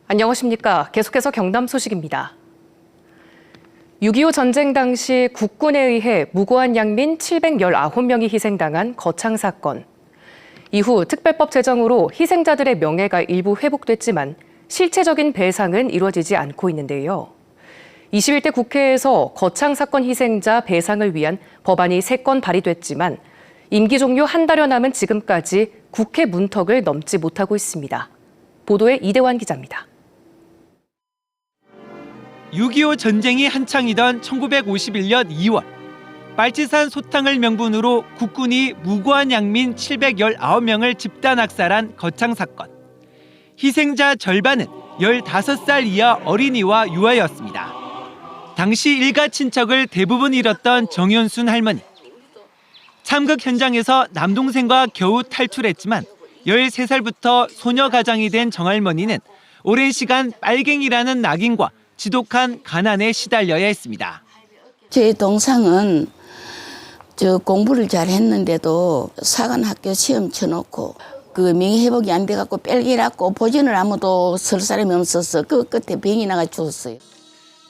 안녕하십니까. 계속해서 경남 소식입니다. 6.25 전쟁 당시 국군에 의해 무고한 양민 719명이 희생당한 거창 사건. 이후 특별법 제정으로 희생자들의 명예가 일부 회복됐지만 실체적인 배상은 이루어지지 않고 있는데요. 21대 국회에서 거창 사건 희생자 배상을 위한 법안이 3건 발의됐지만 임기 종료 한 달여 남은 지금까지 국회 문턱을 넘지 못하고 있습니다. 보도에 이대환 기자입니다. 6.25 전쟁이 한창이던 1951년 2월 빨치산 소탕을 명분으로 국군이 무고한 양민 719명을 집단 학살한 거창 사건. 희생자 절반은 15살 이하 어린이와 유아였습니다. 당시 일가 친척을 대부분 잃었던 정연순 할머니. 참극 현장에서 남동생과 겨우 탈출했지만 13살부터 소녀 가장이 된 정할머니는 오랜 시간 빨갱이라는 낙인과 지독한 가난에 시달려야 했습니다. 제 동상은 공부를 잘 했는데도 사관학교 시험 쳐놓고 그 명예회복이 안 돼갖고 뺄기라고 보전을 아무도 설 사람이 없어서 그 끝에 병이 나가 죽었어요.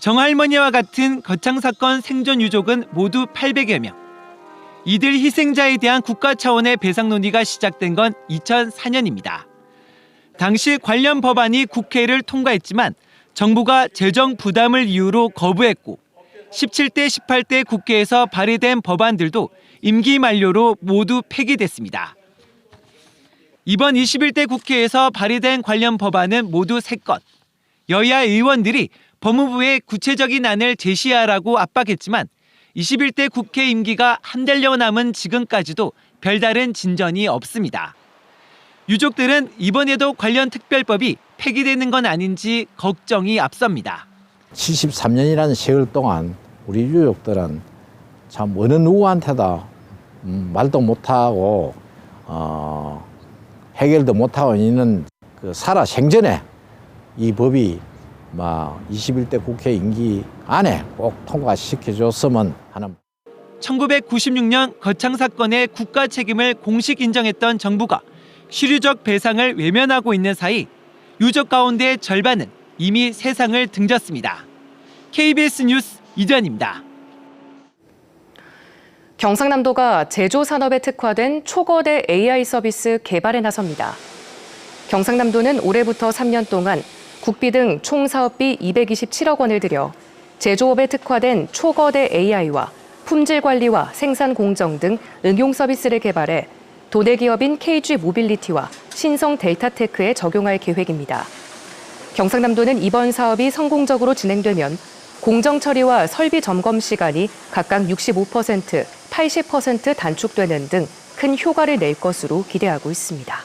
정할머니와 같은 거창 사건 생존 유족은 모두 800여 명. 이들 희생자에 대한 국가 차원의 배상 논의가 시작된 건 2004년입니다. 당시 관련 법안이 국회를 통과했지만 정부가 재정 부담을 이유로 거부했고 17대, 18대 국회에서 발의된 법안들도 임기 만료로 모두 폐기됐습니다. 이번 21대 국회에서 발의된 관련 법안은 모두 3건. 여야 의원들이 법무부에 구체적인 안을 제시하라고 압박했지만 21대 국회 임기가 한 달여 남은 지금까지도 별다른 진전이 없습니다. 유족들은 이번에도 관련 특별법이 폐기되는 건 아닌지 걱정이 앞섭니다. 73년이라는 세월 동안 우리 유족들은 참 어느 누구한테도 말도 못하고 해결도 못하고 있는 그 살아 생전에 이 법이 21대 국회 임기 안에 꼭 통과시켜줬으면 하는. 1996년 거창 사건의 국가 책임을 공식 인정했던 정부가 실효적 배상을 외면하고 있는 사이 유족 가운데 절반은 이미 세상을 등졌습니다. KBS 뉴스 이전입니다. 경상남도가 제조산업에 특화된 초거대 AI 서비스 개발에 나섭니다. 경상남도는 올해부터 3년 동안 국비 등 총 사업비 227억 원을 들여 제조업에 특화된 초거대 AI와 품질 관리와 생산 공정 등 응용 서비스를 개발해 도내 기업인 KG 모빌리티와 신성 델타테크에 적용할 계획입니다. 경상남도는 이번 사업이 성공적으로 진행되면 공정 처리와 설비 점검 시간이 각각 65%, 80% 단축되는 등 큰 효과를 낼 것으로 기대하고 있습니다.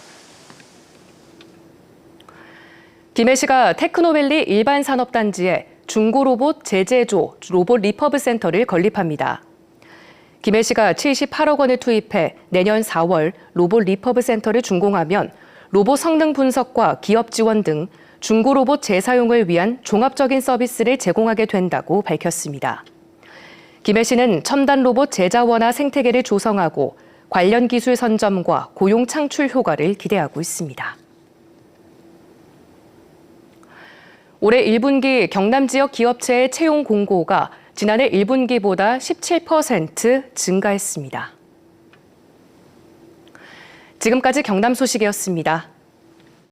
김해시가 테크노밸리 일반산업단지에 중고로봇 재제조 로봇 리퍼브 센터를 건립합니다. 김해시가 78억 원을 투입해 내년 4월 로봇 리퍼브 센터를 준공하면 로봇 성능 분석과 기업 지원 등 중고로봇 재사용을 위한 종합적인 서비스를 제공하게 된다고 밝혔습니다. 김해시는 첨단 로봇 제자원화 생태계를 조성하고 관련 기술 선점과 고용 창출 효과를 기대하고 있습니다. 올해 1분기 경남 지역 기업체의 채용 공고가 지난해 1분기보다 17% 증가했습니다. 지금까지 경남 소식이었습니다.